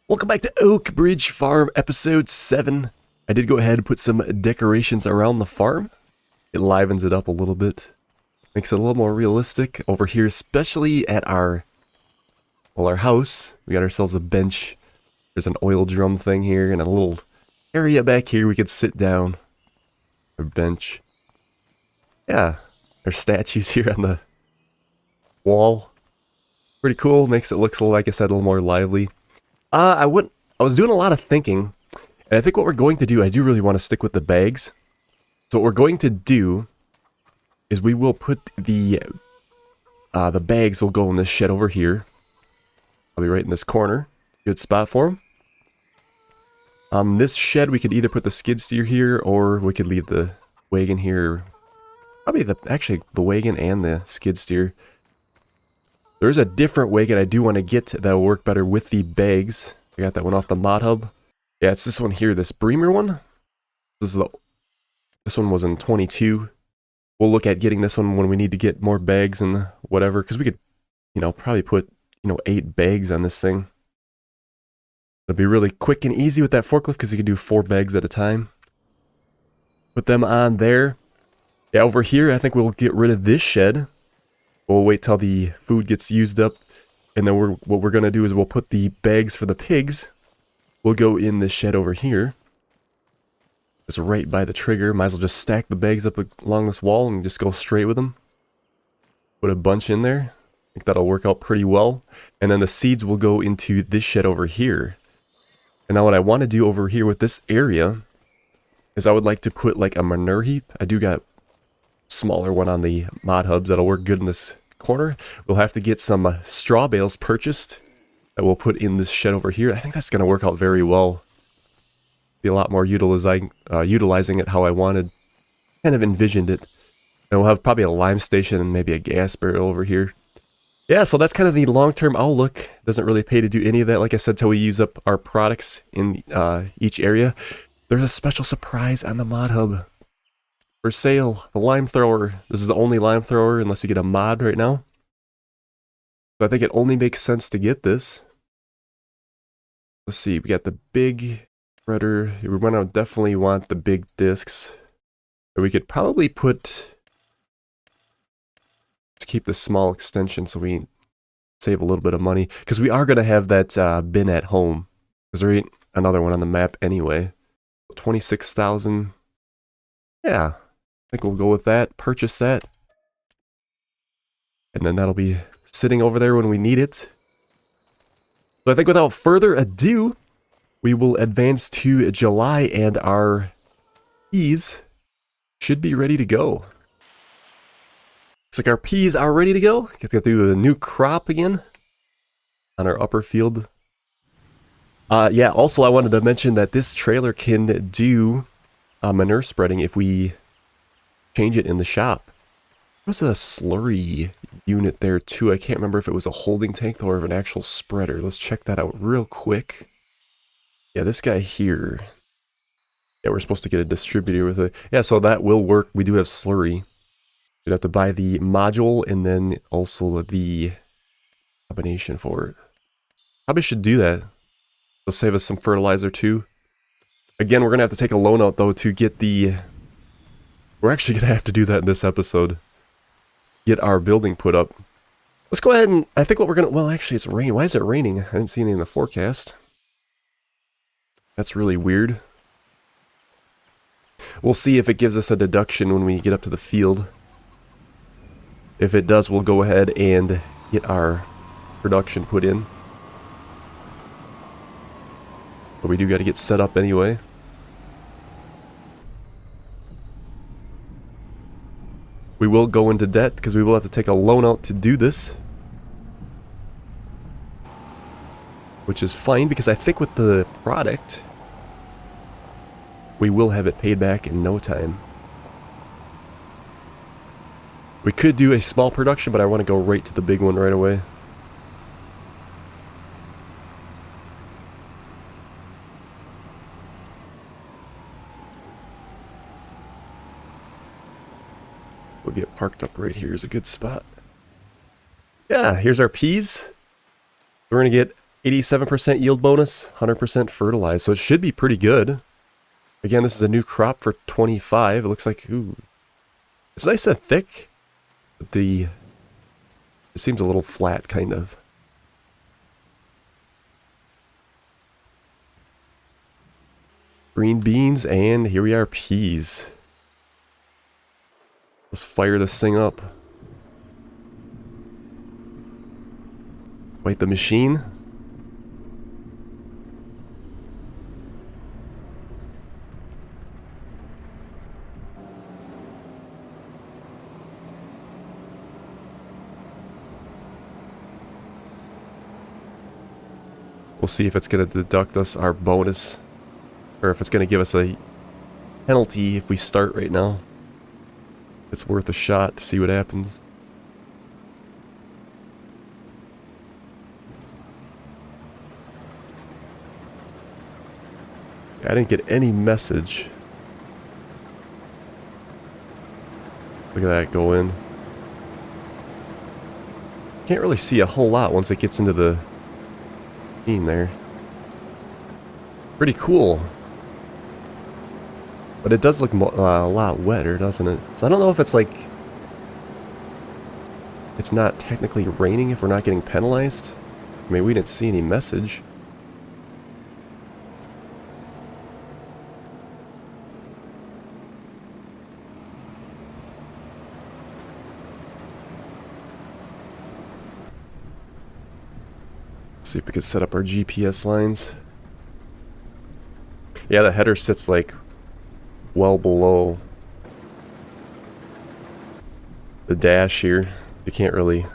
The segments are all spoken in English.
Welcome back to Oak Bridge Farm, episode 7. I did go ahead and put some decorations around the farm. It livens it up a little bit. Makes it a little more realistic. Over here, especially at our house, we got ourselves a bench. There's an oil drum thing here and a little area back here we could sit down. Our bench. Yeah, there's statues here on the wall. Pretty cool. Makes it look, like I said, a little more lively. I was doing a lot of thinking, and I think what we're going to do, I do really want to stick with the bags. So what we're going to do is we will put the bags will go in this shed over here. I'll be right in this corner. Good spot for them. This shed, we could either put the skid steer here, or we could leave the wagon here. Probably actually the wagon and the skid steer. There's a different wagon I do want to get that'll work better with the bags. I got that one off the mod hub. Yeah, it's this one here, this Bremer one. This one was in 22. We'll look at getting this one when we need to get more bags and whatever, because we could, probably put, 8 bags on this thing. It'll be really quick and easy with that forklift because you can do 4 bags at a time. Put them on there. Yeah, over here, I think we'll get rid of this shed. We'll wait till the food gets used up, and then what we're going to do is we'll put the bags for the pigs. We'll go in this shed over here. It's right by the trigger. Might as well just stack the bags up along this wall and just go straight with them. Put a bunch in there. I think that'll work out pretty well. And then the seeds will go into this shed over here. And now what I want to do over here with this area is I would like to put like a manure heap. I do got smaller one on the mod hubs that'll work good in this corner. We'll have to get some straw bales purchased that we'll put in this shed over here. I think that's going to work out very well. Be a lot more utilizing it how I wanted, kind of envisioned it. And we'll have probably a lime station and maybe a gas barrel over here. Yeah, so that's kind of the long-term outlook. Doesn't really pay to do any of that, like I said, till we use up our products in each area. There's a special surprise on the mod hub. For sale, the lime thrower. This is the only lime thrower unless you get a mod right now. So I think it only makes sense to get this. Let's see, we got the big spreader. We're gonna definitely want the big discs. Or we could probably just keep the small extension so we save a little bit of money. Because we are gonna have that bin at home. Because there ain't another one on the map anyway. 26,000. Yeah. I think we'll go with that, purchase that, and then that'll be sitting over there when we need it. So I think without further ado, we will advance to July, and our peas should be ready to go. Looks like our peas are ready to go. Get to do a new crop again on our upper field. Yeah, also I wanted to mention that this trailer can do manure spreading if we change it in the shop. There's a slurry unit there too. I can't remember if it was a holding tank or an actual spreader. Let's check that out real quick. Yeah, this guy here. Yeah, we're supposed to get a distributor with it. Yeah, so that will work. We do have slurry. You'd have to buy the module and then also the combination for it. Probably should do that. It'll save us some fertilizer too. Again, we're going to have to take a loan out though to get the... We're actually going to have to do that in this episode. Get our building put up. Let's go ahead and... I think what we're going to... Well, actually, it's raining. Why is it raining? I didn't see any in the forecast. That's really weird. We'll see if it gives us a deduction when we get up to the field. If it does, we'll go ahead and get our production put in. But we do got to get set up anyway. We will go into debt because we will have to take a loan out to do this. Which is fine because I think with the product, we will have it paid back in no time. We could do a small production, but I want to go right to the big one right away. We'll get parked up right here is a good spot. Yeah, here's our peas. We're going to get 87% yield bonus, 100% fertilized, so it should be pretty good. Again, this is a new crop for 25. It looks like, ooh, it's nice and thick, but it seems a little flat, kind of. Green beans, and here we are, peas. Let's fire this thing up. Wait, the machine. We'll see if it's going to deduct us our bonus, or if it's going to give us a penalty if we start right now. It's worth a shot to see what happens. I didn't get any message. Look at that go in. Can't really see a whole lot once it gets into the scene there. Pretty cool. But it does look a lot wetter, doesn't it? So I don't know if it's like... it's not technically raining if we're not getting penalized. I mean, we didn't see any message. See if we can set up our GPS lines. Yeah, the header sits like well below the dash here. You can't really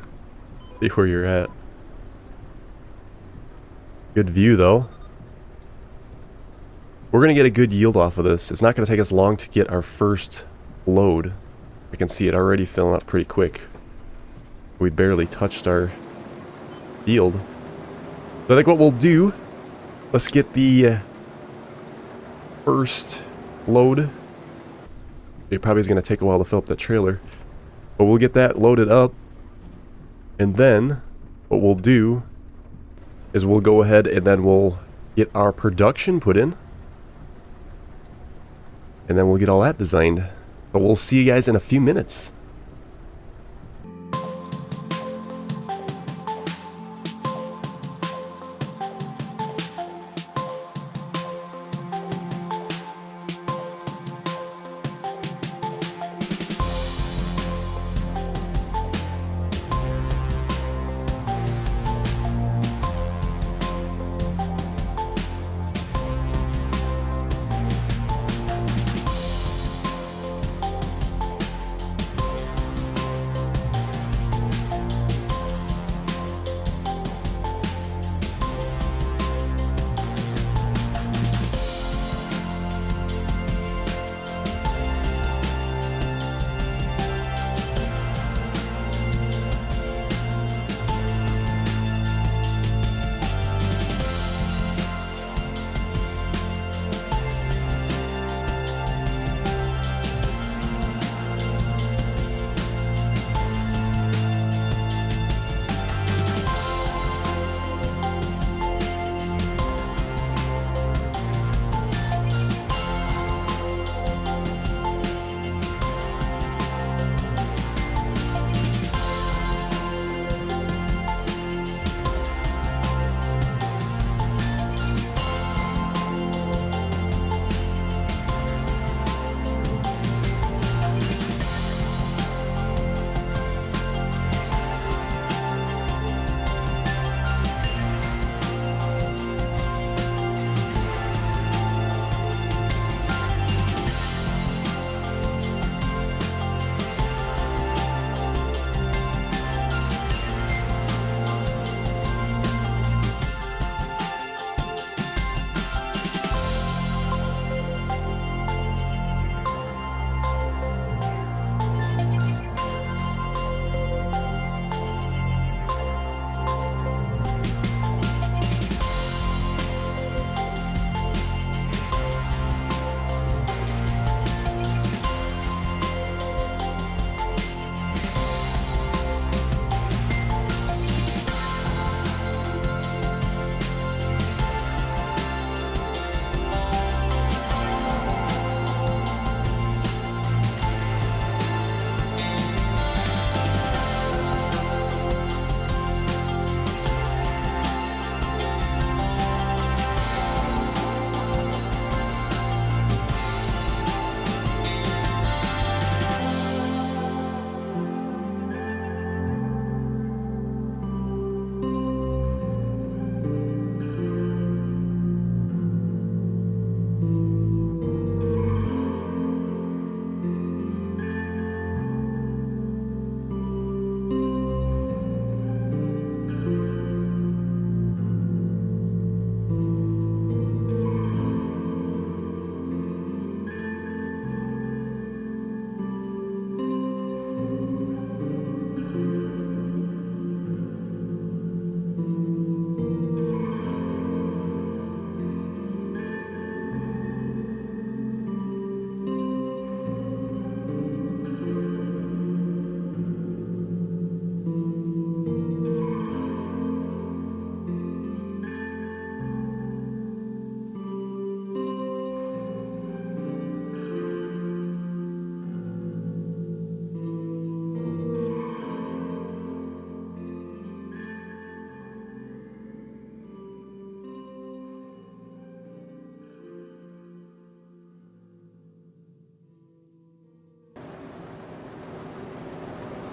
see where you're at. Good view though. We're gonna get a good yield off of this. It's not gonna take us long to get our first load. I can see it already filling up pretty quick. We barely touched our field. So I think what we'll do, let's get the first load. It probably is going to take a while to fill up that trailer, but we'll get that loaded up, and then what we'll do is we'll go ahead and then we'll get our production put in, and then we'll get all that designed. But we'll see you guys in a few minutes.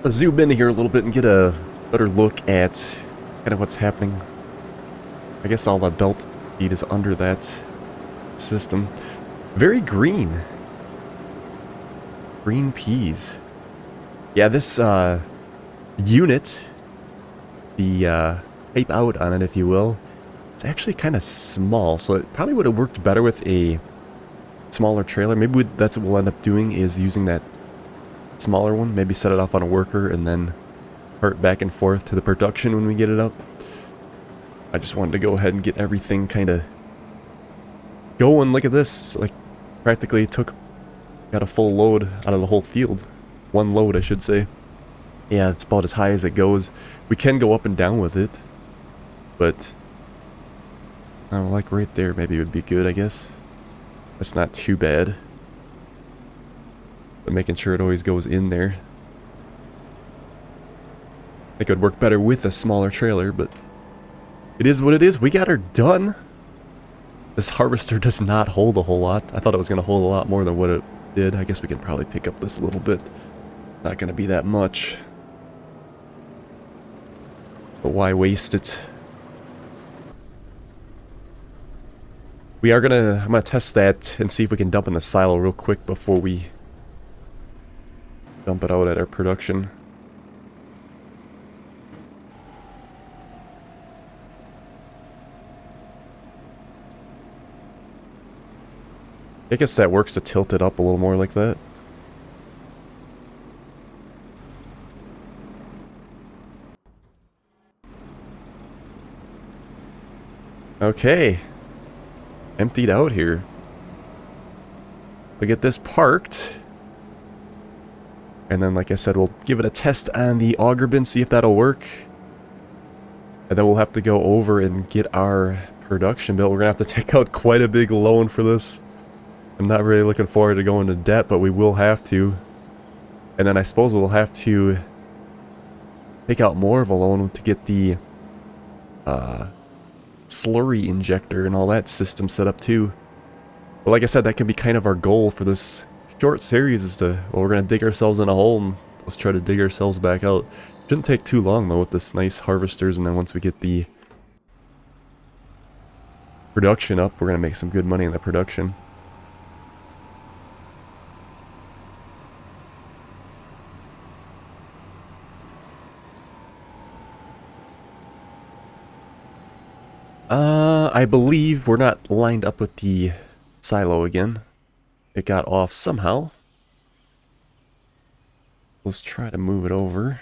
I'll zoom in here a little bit and get a better look at kind of what's happening. I guess all the belt feed is under that system. Very green. Green peas. Yeah, this unit, the tape out on it, if you will, it's actually kind of small, so it probably would have worked better with a smaller trailer. Maybe that's what we'll end up doing, is using that smaller one. Maybe set it off on a worker and then cart back and forth to the production when we get it up. I just wanted to go ahead and get everything kind of going. Look at this, like practically got a full load out of the whole field. One load, I should say. Yeah, it's about as high as it goes. We can go up and down with it, but I don't know, like right there maybe would be good, I guess. That's not too bad. But making sure it always goes in there. I think it would work better with a smaller trailer, but it is what it is. We got her done. This harvester does not hold a whole lot. I thought it was going to hold a lot more than what it did. I guess we can probably pick up this a little bit. Not going to be that much. But why waste it? I'm gonna test that and see if we can dump in the silo real quick before we dump it out at our production. I guess that works to tilt it up a little more like that. Okay. Emptied out here. We get this parked. And then, like I said, we'll give it a test on the auger bin, see if that'll work. And then we'll have to go over and get our production built. We're gonna have to take out quite a big loan for this. I'm not really looking forward to going into debt, but we will have to. And then I suppose we'll have to take out more of a loan to get the slurry injector and all that system set up too. But like I said, that can be kind of our goal for this short series, is to, well, we're going to dig ourselves in a hole and let's try to dig ourselves back out. Shouldn't take too long though with this nice harvesters, and then once we get the production up, we're going to make some good money in the production. I believe we're not lined up with the silo again. It got off somehow. Let's try to move it over.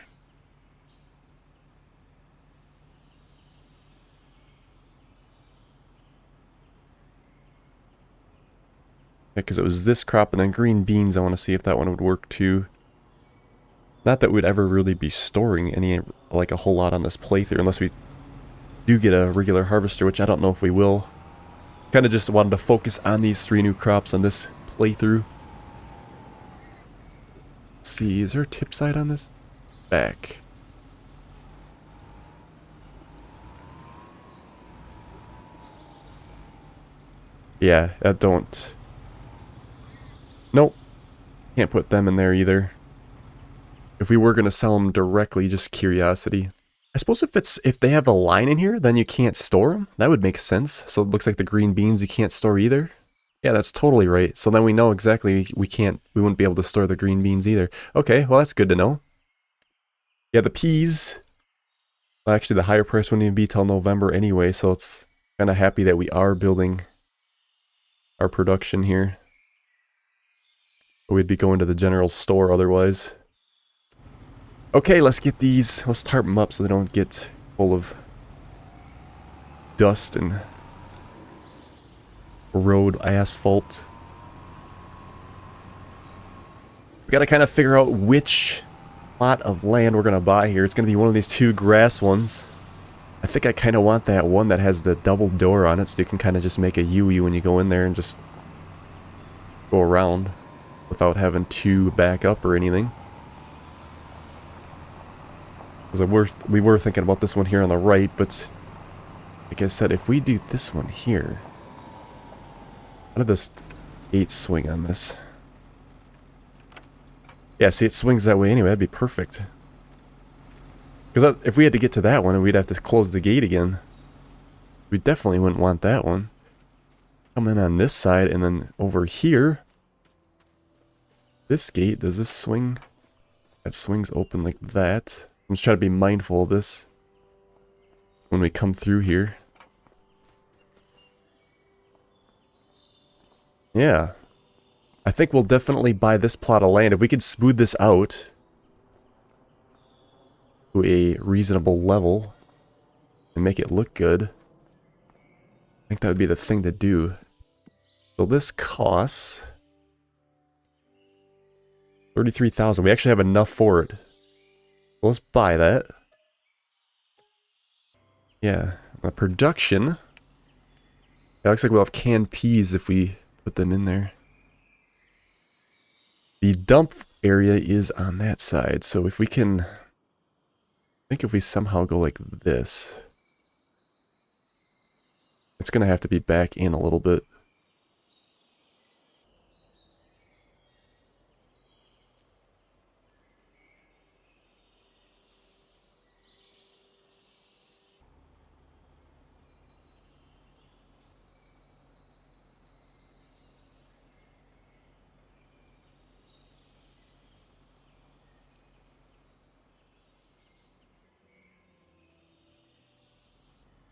Yeah, because it was this crop and then green beans. I want to see if that one would work too. Not that we'd ever really be storing any, like, a whole lot on this playthrough unless we do get a regular harvester, which I don't know if we will. Kind of just wanted to focus on these 3 new crops on this playthrough. Let's see, is there a tip side on this? Back. Yeah, that don't... Nope. Can't put them in there either. If we were going to sell them directly, just curiosity. I suppose if they have a line in here, then you can't store them. That would make sense. So it looks like the green beans you can't store either. Yeah, that's totally right. So then we know exactly we wouldn't be able to store the green beans either. Okay, well that's good to know. Yeah, the peas. Well, actually, the higher price wouldn't even be till November anyway, so it's kind of happy that we are building our production here. We'd be going to the general store otherwise. Okay, let's get these. Let's tarp them up so they don't get full of dust and road asphalt. We gotta kind of figure out which plot of land we're gonna buy here. It's gonna be one of these 2 grass ones. I think I kind of want that one that has the double door on it, so you can kind of just make a U when you go in there and just go around without having to back up or anything. Because we were thinking about this one here on the right, but like I said, if we do this one here, how did this 8 swing on this? Yeah, see, it swings that way anyway. That'd be perfect. Because if we had to get to that one, we'd have to close the gate again. We definitely wouldn't want that one. Come in on this side, and then over here. This gate, does this swing? That swings open like that. I'm just trying to be mindful of this when we come through here. Yeah. I think we'll definitely buy this plot of land. If we could smooth this out to a reasonable level and make it look good, I think that would be the thing to do. So this costs 33,000. We actually have enough for it. Well, let's buy that. Yeah. The production. It looks like we'll have canned peas if we put them in there. The dump area is on that side. So if we can... I think if we somehow go like this... It's going to have to be back in a little bit.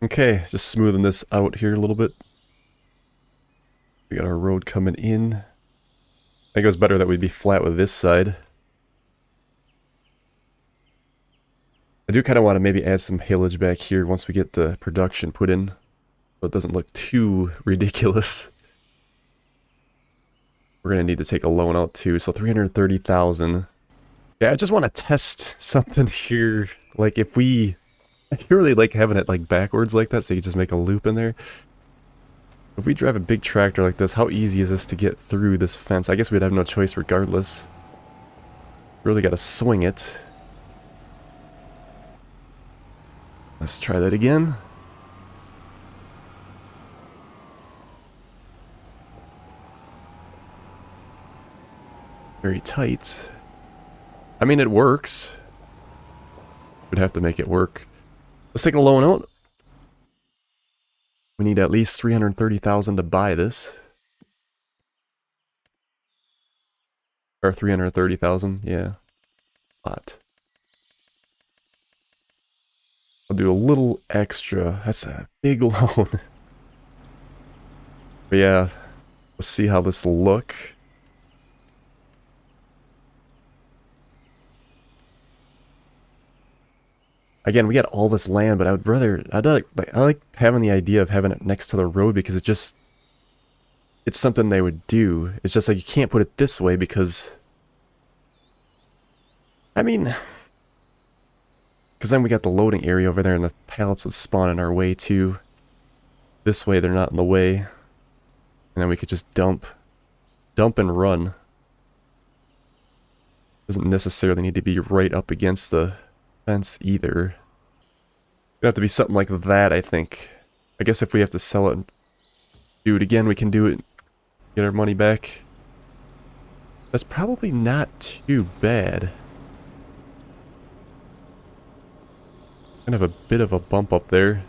Okay, just smoothing this out here a little bit. We got our road coming in. I think it was better that we'd be flat with this side. I do kind of want to maybe add some haylage back here once we get the production put in, so it doesn't look too ridiculous. We're going to need to take a loan out too, so 330,000. Yeah, I just want to test something here. Like if we... I really like having it like backwards like that, so you just make a loop in there. If we drive a big tractor like this, how easy is this to get through this fence? I guess we'd have no choice regardless. Really got to swing it. Let's try that again. Very tight. I mean, it works. We'd have to make it work. Let's take a loan out. We need at least 330,000 to buy this. Or 330,000, yeah. Lot. I'll do a little extra. That's a big loan. But yeah, let's see how this will look. Again, we got all this land, but I like having the idea of having it next to the road because it's something they would do. It's just like you can't put it this way because, I mean, because then we got the loading area over there and the pallets would spawn in our way too. This way they're not in the way. And then we could just dump and run. Doesn't necessarily need to be right up against the fence either. It'd have to be something like that, I think. I guess if we have to sell it and do it again, we can do it, get our money back. That's probably not too bad. Kind of a bit of a bump up there.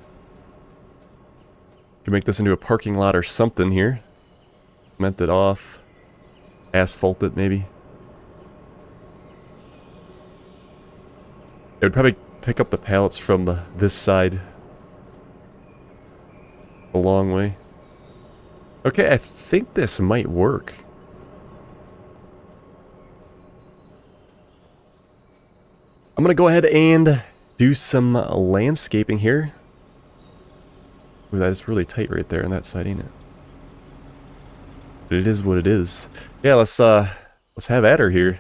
Could make this into a parking lot or something here. Cement it off. Asphalt it, maybe. It would probably pick up the pallets from this side a long way. Okay, I think this might work. I'm gonna go ahead and do some landscaping here. Ooh, that is really tight right there on that side, ain't it? But it is what it is. Yeah, let's have at her here.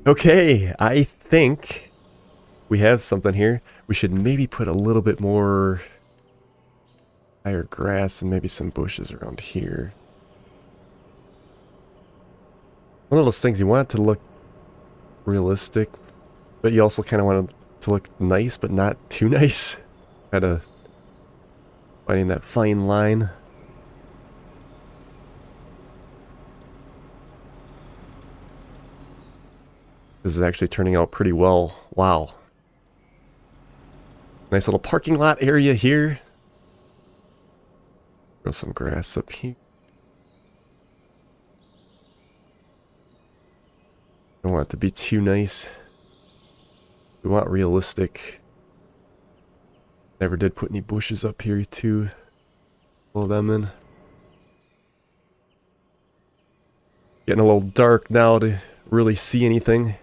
Okay, I think we have something here. We should maybe put a little bit more higher grass and maybe some bushes around here. One of those things, you want it to look realistic, but you also kind of want it to look nice, but not too nice. Kind of finding that fine line. This is actually turning out pretty well. Wow. Nice little parking lot area here. Grow some grass up here. Don't want it to be too nice. We want realistic. Never did put any bushes up here too. Pull them in. Getting a little dark now to really see anything.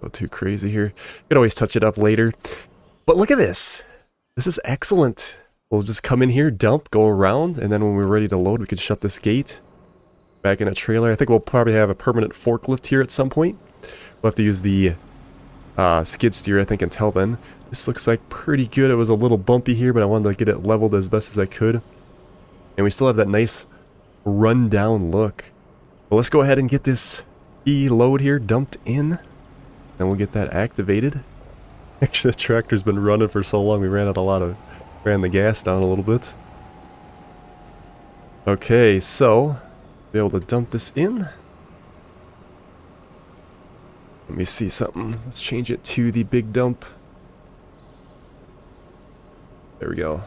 Go too crazy here. You can always touch it up later. But look at this. This is excellent. We'll just come in here, dump, go around, and then when we're ready to load, we can shut this gate. Back in a trailer. I think we'll probably have a permanent forklift here at some point. We'll have to use the skid steer, I think, until then. This looks like pretty good. It was a little bumpy here, but I wanted to get it leveled as best as I could. And we still have that nice run-down look. Well, let's go ahead and get this E-load here dumped in. And we'll get that activated. Actually, the tractor's been running for so long, we ran the gas down a little bit. Okay, so be able to dump this in. Let me see something. Let's change it to the big dump. There we go. A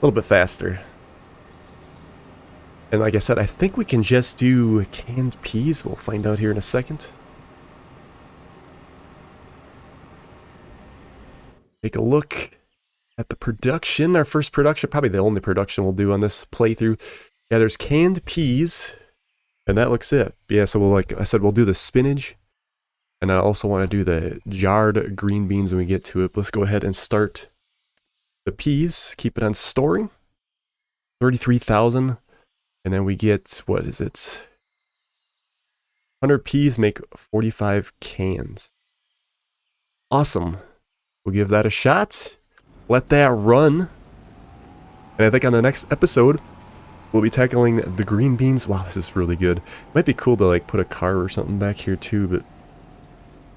little bit faster. And like I said, I think we can just do canned peas. We'll find out here in a second. Take a look at the production. Our first production, probably the only production we'll do on this playthrough. Yeah, there's canned peas, and that looks it. Yeah, so we'll, like I said, we'll do the spinach, and I also want to do the jarred green beans when we get to it. Let's go ahead and start the peas. Keep it on storing. 33,000, and then we get, what is it? 100 peas make 45 cans. Awesome. We'll give that a shot. Let that run. And I think on the next episode, we'll be tackling the green beans. Wow, this is really good. Might be cool to like put a car or something back here too, but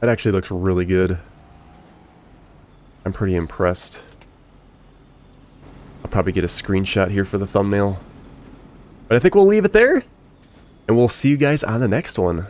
that actually looks really good. I'm pretty impressed. I'll probably get a screenshot here for the thumbnail. But I think we'll leave it there. And we'll see you guys on the next one.